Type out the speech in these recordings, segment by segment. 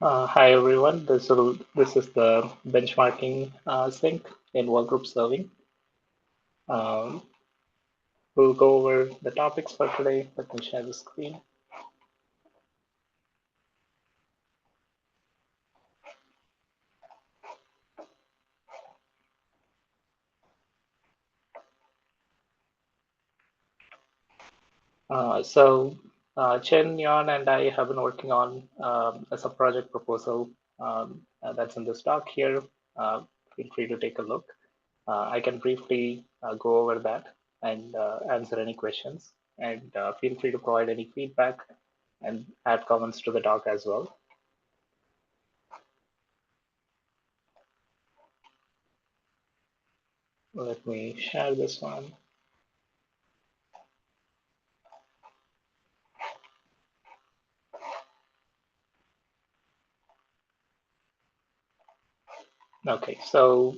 Hi everyone. This is the benchmarking sync in workgroup serving. Um, we'll go over the topics for today. Let me share the screen. Chen, Yan, and I have been working on a sub-project proposal that's in this doc here. Feel free to take a look. I can briefly go over that and answer any questions. And feel free to provide any feedback and add comments to the doc as well. Let me share this one. Okay, so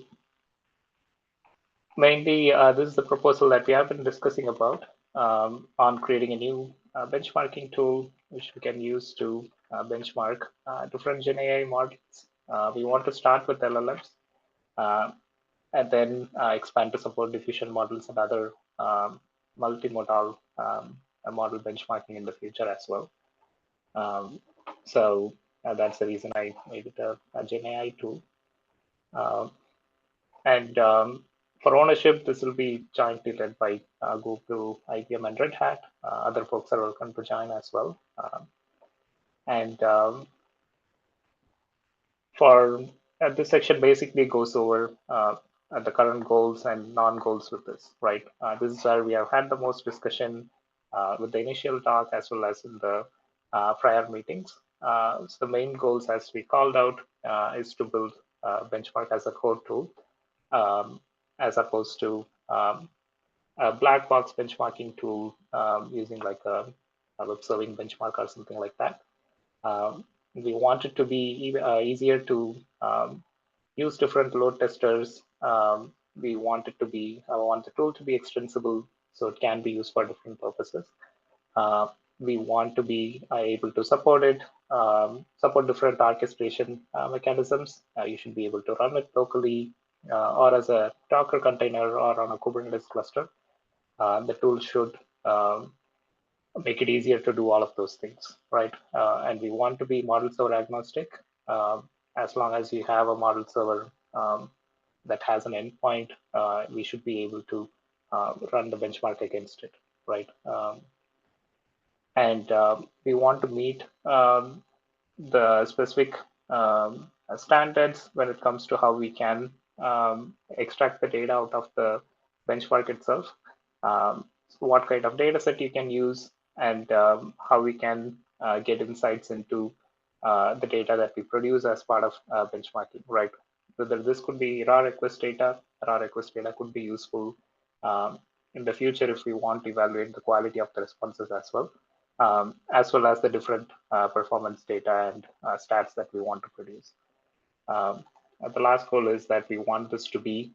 mainly this is the proposal that we have been discussing about on creating a new benchmarking tool which we can use to benchmark different Gen AI models. We want to start with LLMs uh, and then expand to support diffusion models and other multimodal model benchmarking in the future as well. Um, so that's the reason I made it a Gen AI tool. Uh, And for ownership, this will be jointly led by Google, IBM, and Red Hat. Other folks are welcome to join as well. And for this section basically goes over the current goals and non-goals with this, right? This is where we have had the most discussion with the initial talk as well as in the prior meetings. So the main goals, as we called out, is to build benchmark as a core tool, um, as opposed to a black box benchmarking tool using like a web serving benchmark or something like that. We want it to be easier to use different load testers. We want it to be, I want the tool to be extensible so it can be used for different purposes. Uh, we want to be able to support it, support different orchestration mechanisms. You should be able to run it locally or as a Docker container or on a Kubernetes cluster. The tool should make it easier to do all of those things, right? And we want to be model server agnostic. As long as you have a model server that has an endpoint, we should be able to run the benchmark against it, right? And we want to meet the specific standards when it comes to how we can extract the data out of the benchmark itself. So what kind of data set you can use and how we can get insights into the data that we produce as part of benchmarking, right? Whether this could be raw request data could be useful in the future if we want to evaluate the quality of the responses as well as the different performance data and stats that we want to produce. The last goal is that we want this to be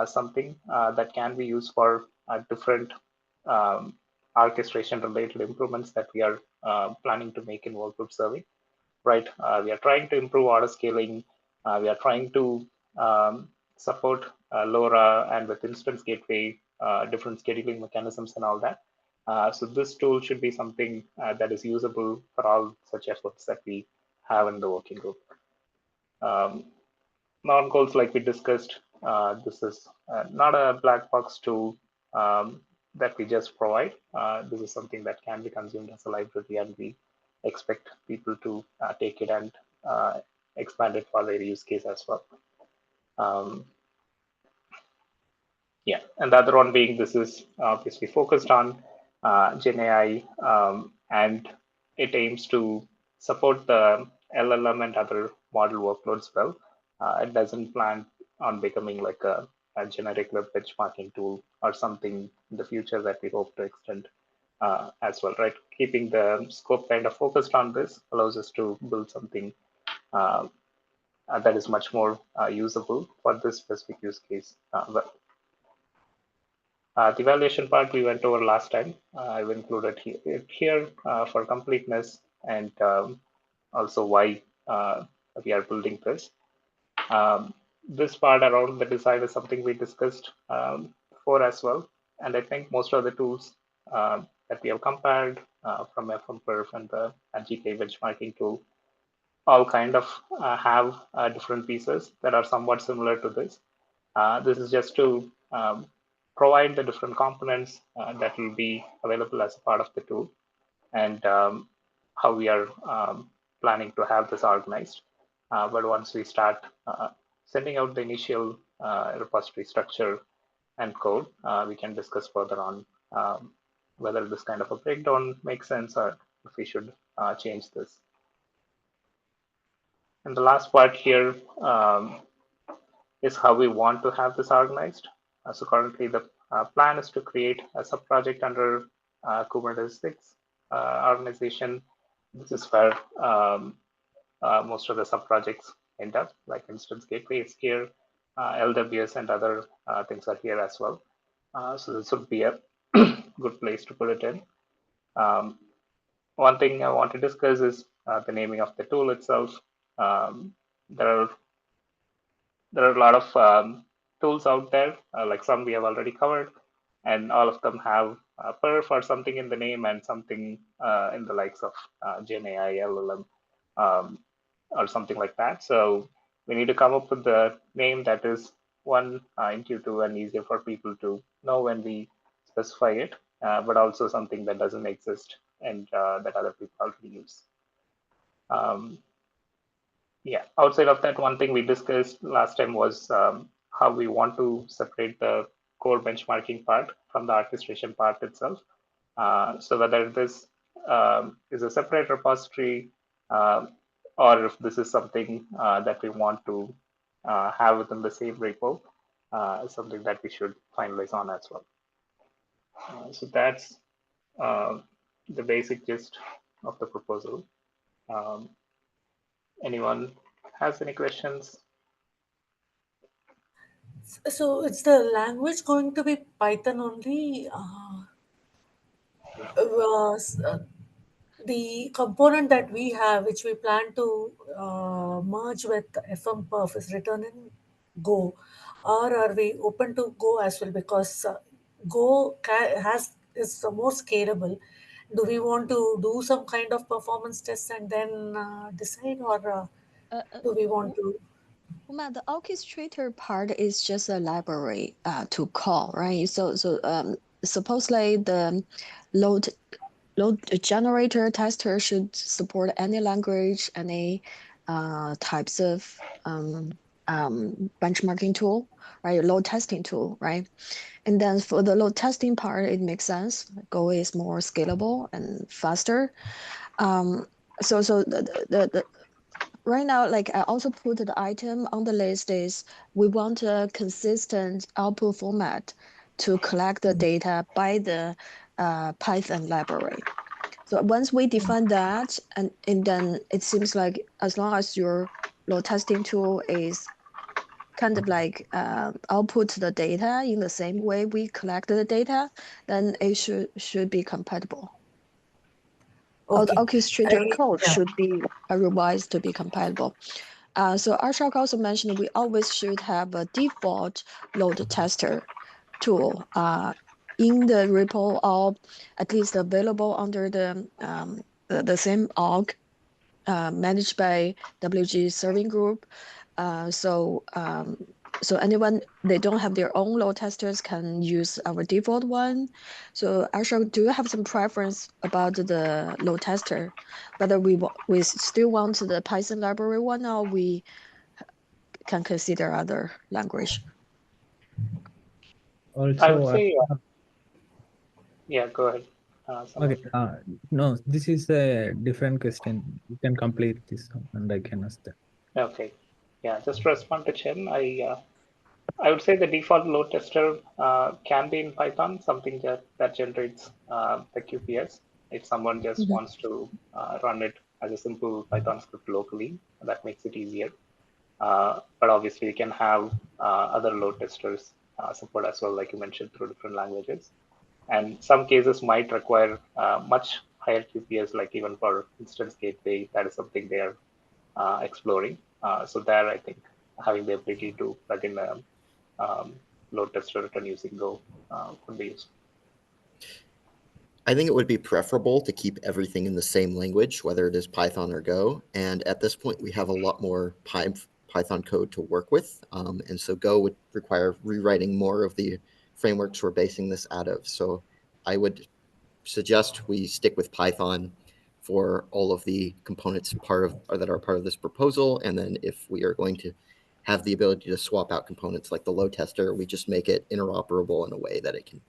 something that can be used for different um, orchestration related improvements that we are planning to make in workgroup serving, right? We are trying to improve auto scaling. We are trying to support LoRa and with instance gateway, different scheduling mechanisms and all that. So this tool should be something that is usable for all such efforts that we have in the working group. Non-goals, like we discussed, this is not a black box tool that we just provide. This is something that can be consumed as a library, and we expect people to take it and expand it for their use case as well. Yeah, and the other one being this is obviously focused on Gen AI, and it aims to support the LLM and other model workloads well. It doesn't plan on becoming like a generic web benchmarking tool or something in the future that we hope to extend as well, right? Keeping the scope kind of focused on this allows us to build something that is much more usable for this specific use case well. The evaluation part we went over last time. I've included it here for completeness and also why we are building this. This part around the design is something we discussed before as well. And I think most of the tools that we have compared from FMPerf and the GK benchmarking tool all kind of have different pieces that are somewhat similar to this. This is just to provide the different components that will be available as a part of the tool and how we are planning to have this organized. But once we start sending out the initial repository structure and code, we can discuss further on whether this kind of a breakdown makes sense or if we should change this. And the last part here is how we want to have this organized. So currently the plan is to create a sub-project under Kubernetes 6 organization. This is where most of the sub-projects end up, like instance gateway is here, LWS and other things are here as well. So this would be a good place to put it in. One thing I want to discuss is the naming of the tool itself. There are a lot of tools out there, like some we have already covered, and all of them have perf or something in the name and something in the likes of GenAI, LLM, or something like that. So we need to come up with the name that is one intuitive and easier for people to know when we specify it, but also something that doesn't exist and that other people already use. Yeah, outside of that, one thing we discussed last time was how we want to separate the core benchmarking part from the orchestration part itself. So whether this is a separate repository or if this is something that we want to have within the same repo, is something that we should finalize on as well. So that's the basic gist of the proposal. Anyone has any questions? So it's the language going to be Python only? Was the component that we have, which we plan to merge with FMPerf, is written in Go, or are we open to Go as well? Because Go is more scalable. Do we want to do some kind of performance test and then decide, or Uh, do we want to? Uma, the orchestrator part is just a library to call, right? So supposedly the load load generator tester should support any language, any types of benchmarking tool, right? Load testing tool, right? And then for the load testing part, it makes sense. Go is more scalable and faster. So the right now, like I also put the item on the list is we want a consistent output format to collect the data by the Python library. So once we define that, and then it seems like as long as your load testing tool is kind of like output the data in the same way we collect the data, then it should be compatible. Or the Okay. orchestrator code Yeah. should be revised to be compatible. So Arshak also mentioned we always should have a default load tester tool in the repo or at least available under the same org managed by wg-serving group. So anyone they don't have their own load testers can use our default one. So Ashok, do you have some preference about the load tester? Whether we still want the Python library one or we can consider other language? I would Also, say, yeah, go ahead, okay, Saman. no, this is a different question. You can complete this one and I can ask that. Okay, yeah, just to respond to Chen, I would say the default load tester can be in Python, something that generates the QPS. If someone just Mhm. wants to run it as a simple Python script locally, that makes it easier. But obviously, you can have other load testers support as well, like you mentioned, through different languages. And some cases might require much higher QPS, like even for instance gateway, that is something they are exploring. So there, I think having the ability to plug in a load tester written using Go could be useful. I think it would be preferable to keep everything in the same language, whether it is Python or Go. And at this point, we have a lot more Python code to work with. And so Go would require rewriting more of the frameworks we're basing this out of. So I would suggest we stick with Python for all of the components that are part of this proposal. And then if we are going to have the ability to swap out components like the load tester, we just make it interoperable in a way that it can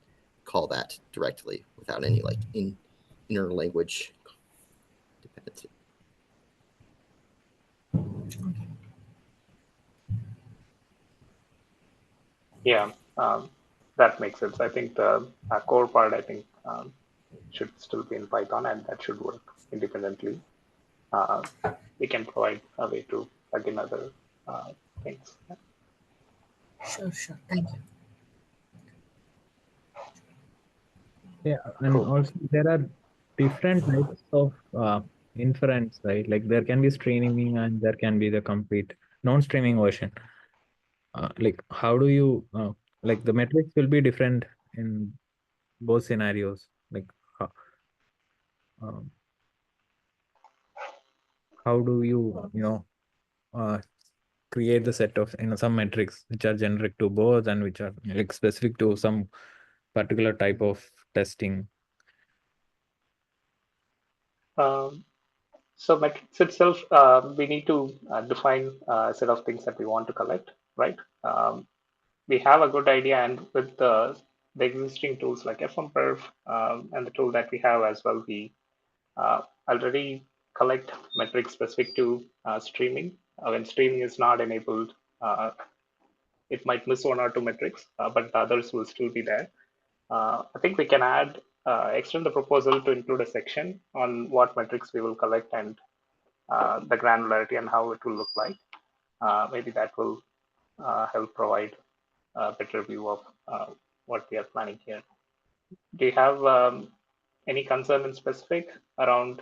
call that directly without any like inner language dependency. Yeah, that makes sense. I think the core part, I think, should still be in Python, and that should work independently. We can provide a way to plug in other things. Sure, sure. Thank you. Yeah, and Cool. also there are different types of inference, right? Like there can be streaming and there can be the complete non-streaming version. Like how do you like the metrics will be different in both scenarios? Like how, um, how do you create the set of some metrics which are generic to both and which are like specific to some particular type of testing? So metrics itself, we need to define a set of things that we want to collect, right? We have a good idea, and with the existing tools like FMPerf and the tool that we have as well, we already collect metrics specific to streaming. When streaming is not enabled, it might miss one or two metrics, but the others will still be there. I think we can extend the proposal to include a section on what metrics we will collect and the granularity and how it will look like. Maybe that will help provide a better view of what we are planning here. Do you have any concern in specific around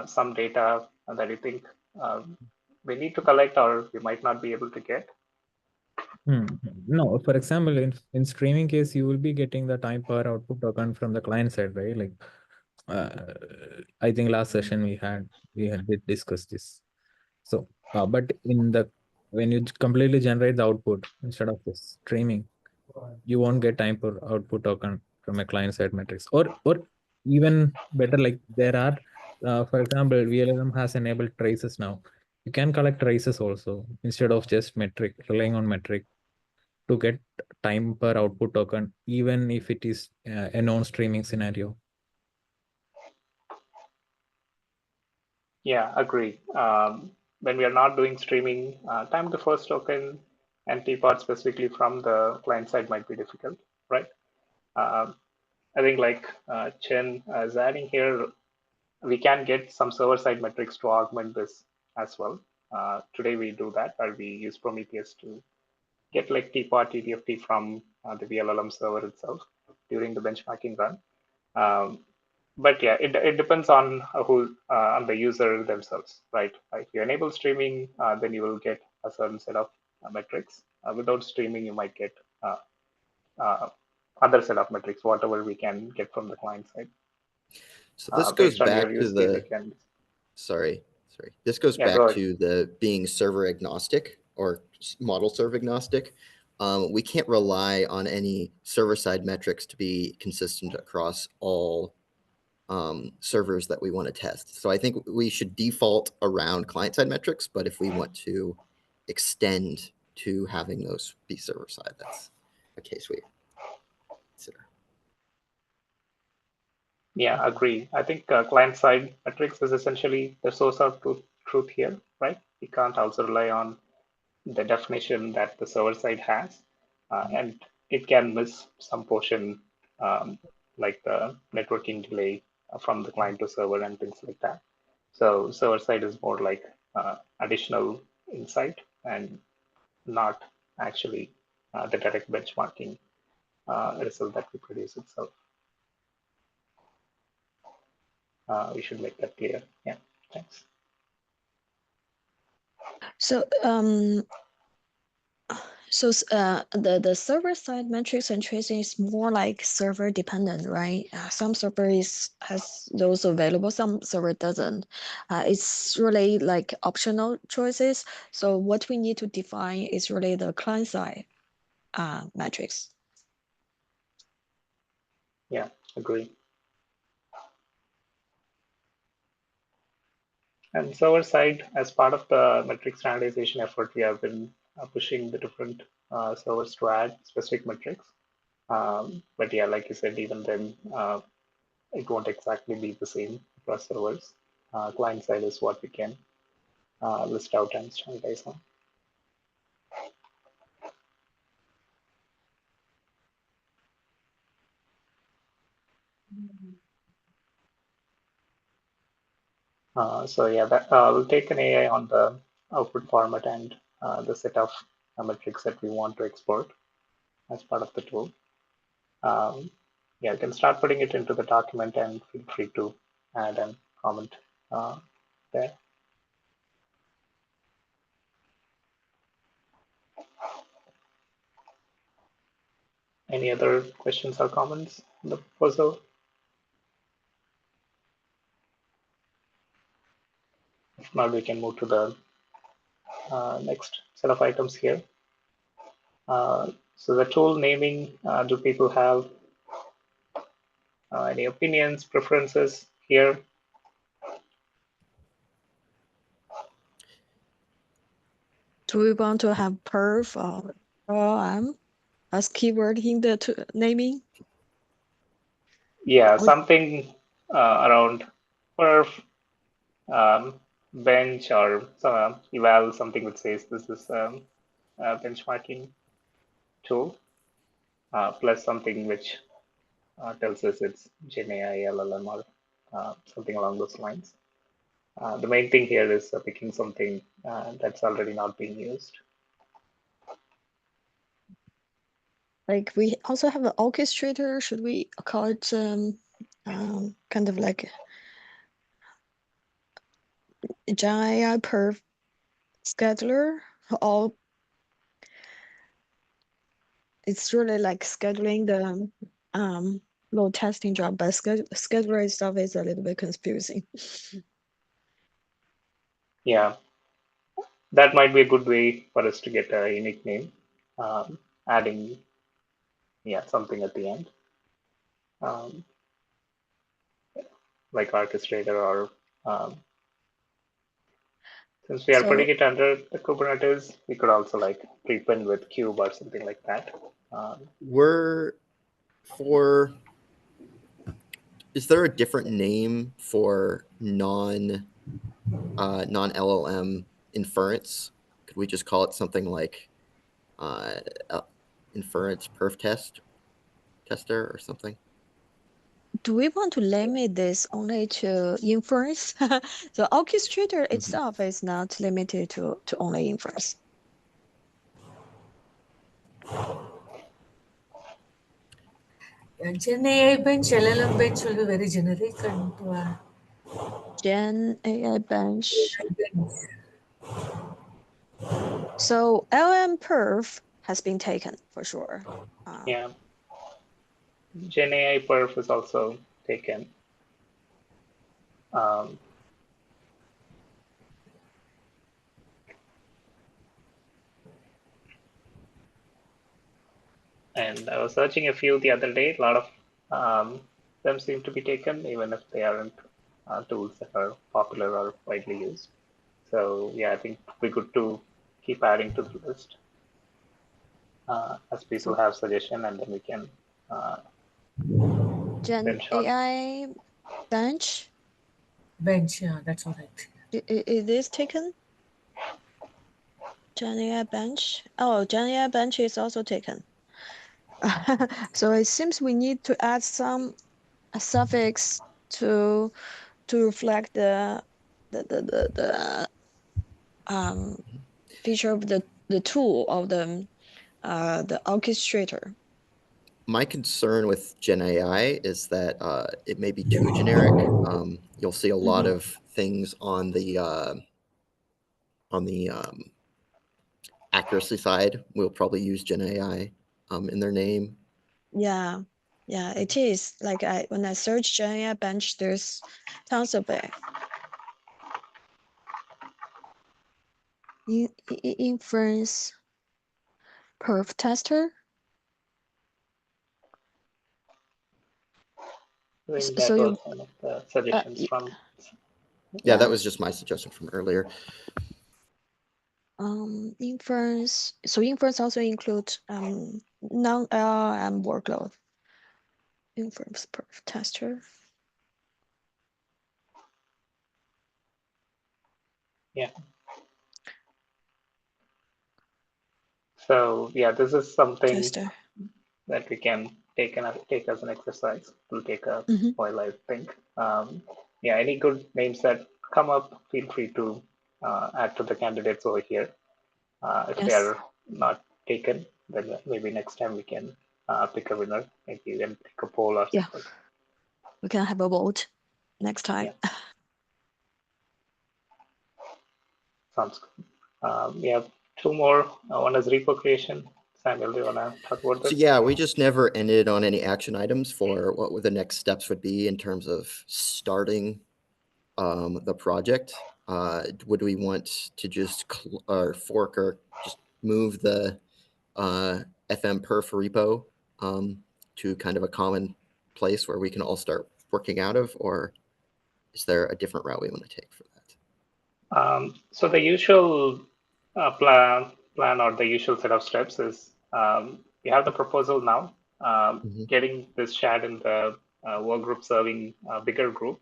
some data that you think we need to collect or we might not be able to get? No, for example, in streaming case, you will be getting the time per output token from the client side, right? Like, I think last session we had discussed this. So, but when you completely generate the output instead of this streaming, you won't get time per output token from a client side metrics, or even better, like there are, for example, VLLM has enabled traces now. You can collect traces also instead of just relying on metric to get time per output token, even if it is a non-streaming scenario. Yeah, agree. When we are not doing streaming, time to first token and teapot specifically from the client side might be difficult, right? I think like Chen is adding here, we can get some server side metrics to augment this as well. Today we do that, or we use Prometheus to get like teapot, TTFT from the VLLM server itself during the benchmarking run. But yeah, it depends on who on the user themselves, right? If you enable streaming, then you will get a certain set of metrics. Without streaming, you might get uh, other set of metrics, whatever we can get from the client side. So this goes Based on your back to use case, the, it can. sorry. This goes Yeah, back to the being server agnostic or model server agnostic. We can't rely on any server side metrics to be consistent across all servers that we want to test. So I think we should default around client side metrics, but if we want to extend to having those be server side, that's a case we consider. Yeah, agree. I think client side metrics is essentially the source of truth here, right? We can't also rely on the definition that the server side has, and it can miss some portion, like the networking delay from the client to server and things like that. So server side is more like additional insight and not actually the direct benchmarking result that we produce itself. We should make that clear. Yeah, thanks. So the server side metrics and tracing is more like server dependent, right? Some server has those available, some server doesn't. It's really like optional choices. So what we need to define is really the client side metrics. Yeah, agree. And server side, as part of the metric standardization effort, we have been pushing the different servers to add specific metrics. But yeah, like you said, even then, it won't exactly be the same across servers. Client side is what we can list out and standardize on. So yeah, that, we'll take an AI on the output format and the set of metrics that we want to export as part of the tool. Yeah, you can start putting it into the document and feel free to add and comment there. Any other questions or comments on the proposal? If not, we can move to the next set of items here. So the tool naming, do people have any opinions, preferences here? Do we want to have perf or OM as keyword in the naming? Yeah, something around perf, bench, or eval, something which says this is a benchmarking tool, plus something which tells us it's GenAI, LLM, or something along those lines. The main thing here is picking something that's already not being used. Like we also have an orchestrator. Should we call it kind of like GenAI perf scheduler? Or it's really like scheduling the load testing job, but scheduler itself is a little bit confusing. Yeah, that might be a good way for us to get a unique name, adding something at the end, like orchestrator, or since we are putting it under the Kubernetes, we could also like prepend with cube or something like that. Is there a different name for non LLM inference? Could we just call it something like inference perf tester or something? Do we want to limit this only to inference? The orchestrator itself is not limited to only inference. Yeah, Gen AI bench, LLM bench will be very generic, and Gen AI bench. bench. So LM perf has been taken for sure. Yeah, GenAI perf is also taken. And I was searching a few the other day. A lot of them seem to be taken, even if they aren't tools that are popular or widely used. So yeah, I think we good to keep adding to the list as people have suggestion, and then we can Gen AI bench. Bench, yeah, that's all right. Is this taken? Gen AI bench. Oh, Gen AI bench is also taken. So it seems we need to add some suffix to reflect the feature of the tool of the orchestrator. My concern with Gen AI is that it may be too generic. You'll see a lot of things on the on the accuracy side, we'll probably use GenAI in their name. Yeah, yeah, it is. Like when I search GenAI bench, there's tons of it. Inference perf tester. I think that was one of the suggestions from. Yeah, that was just my suggestion from earlier. Inference. So inference also includes non-LLM workload. Inference perf tester. Yeah. So yeah, this is something Tester. that we can take as an exercise. We'll take a while, I think. Yeah, any good names that come up, feel free to add to the candidates over here. If they are not taken, then maybe next time we can pick a winner. Maybe we can pick a poll or something. We can have a vote next time. Yeah. Sounds good. We have two more. One is repo creation. Samuel, do you want to talk about this? So yeah, we just never ended on any action items for what the next steps would be in terms of starting the project. Would we want to just fork or just move the FM perf repo to kind of a common place where we can all start working out of, or is there a different route we want to take for that? So the usual plan or the usual set of steps is we have the proposal now, getting this shared in the work group serving a bigger group,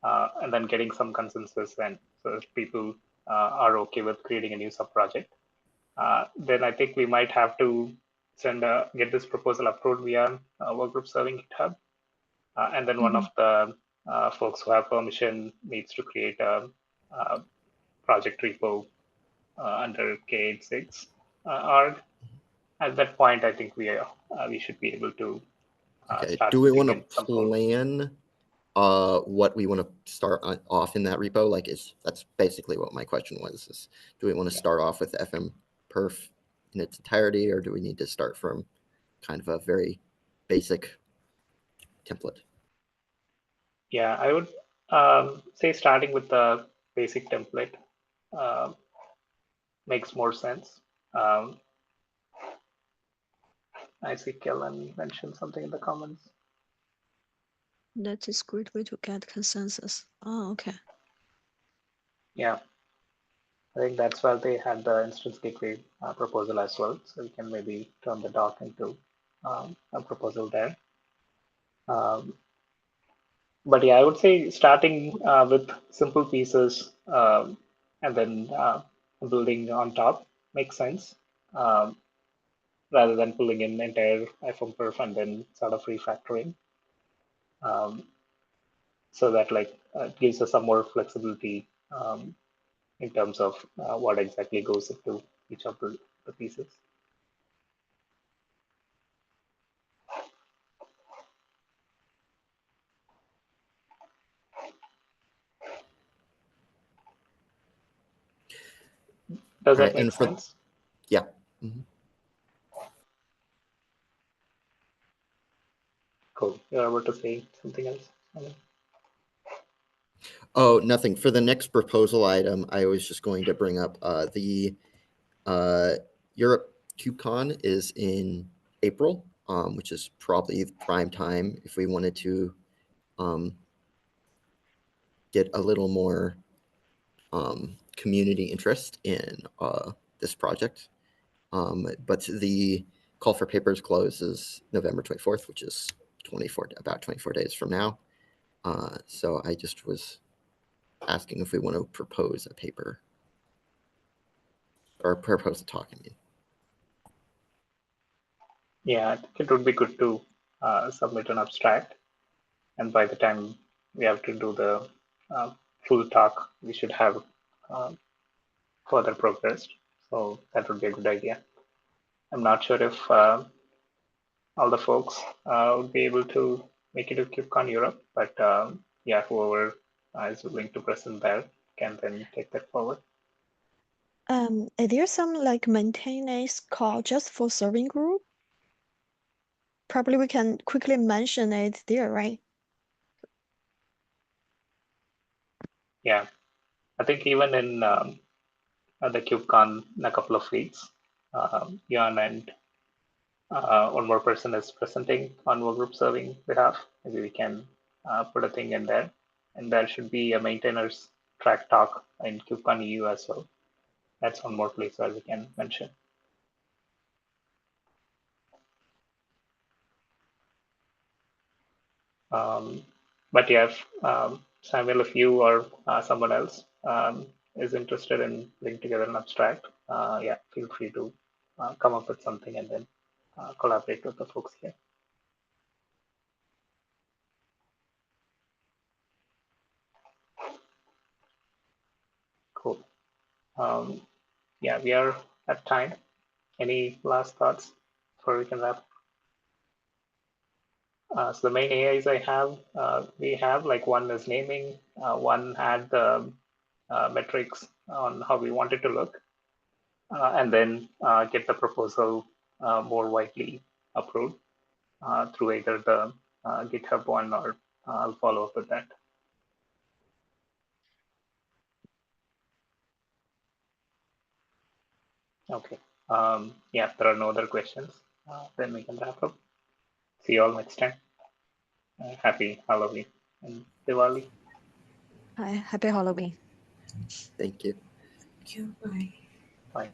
and then getting some consensus. And so if people are okay with creating a new sub project, then I think we might have to get this proposal approved via work group serving GitHub, and then one of the folks who have permission needs to create a project repo under K86 org. At that point, I think we should be able to start. Do we want to plan what we want to start off in that repo? Like, that's basically what my question was. Is do we want to start off with FM perf in its entirety, or do we need to start from kind of a very basic template? Yeah, I would say starting with the basic template makes more sense. I see Kellen mentioned something in the comments. That is a great way to get consensus. Oh, okay. Yeah, I think that's why they had the instance gateway proposal as well. So we can maybe turn the doc into a proposal there. But yeah, I would say starting with simple pieces and then building on top makes sense, rather than pulling in entire FM perf and then sort of refactoring. So that gives us some more flexibility in terms of what exactly goes into each of the pieces. Does that make sense? Yeah. Cool. You're about to say something else? Oh, nothing. For the next proposal item, I was just going to bring up the Europe KubeCon is in April, which is probably prime time if we wanted to get a little more community interest in this project. But the call for papers closes November 24th, which is about 24 days from now. So I just was asking if we want to propose a paper or propose a talk, I mean. Yeah, I think it would be good to submit an abstract. And by the time we have to do the full talk, we should have further progressed. So that would be a good idea. I'm not sure if all the folks would be able to make it to KubeCon Europe, but yeah, whoever is willing to present there can then take that forward. Is there some like maintenance call just for serving group? Probably we can quickly mention it there, right? Yeah, I think even in the KubeCon in a couple of weeks, Jan and one more person is presenting on workgroup serving behalf. Maybe we can put a thing in there, and there should be a maintainers track talk in KubeCon EU as well. That's one more place where we can mention. But yeah, if, Samuel, if you or someone else is interested in putting together an abstract, yeah, feel free to come up with something and then collaborate with the folks here. Cool. Yeah, we are at time. Any last thoughts before we can wrap? So the main AIs I have, we have like one is naming, one had the metrics on how we want it to look, and then get the proposal more widely approved through either the GitHub one or I'll follow up with that. Okay. Yeah, if there are no other questions, then we can wrap up. See you all next time. Happy Halloween and Diwali. Hi, happy Halloween. Thank you. Thank you. Bye. Bye.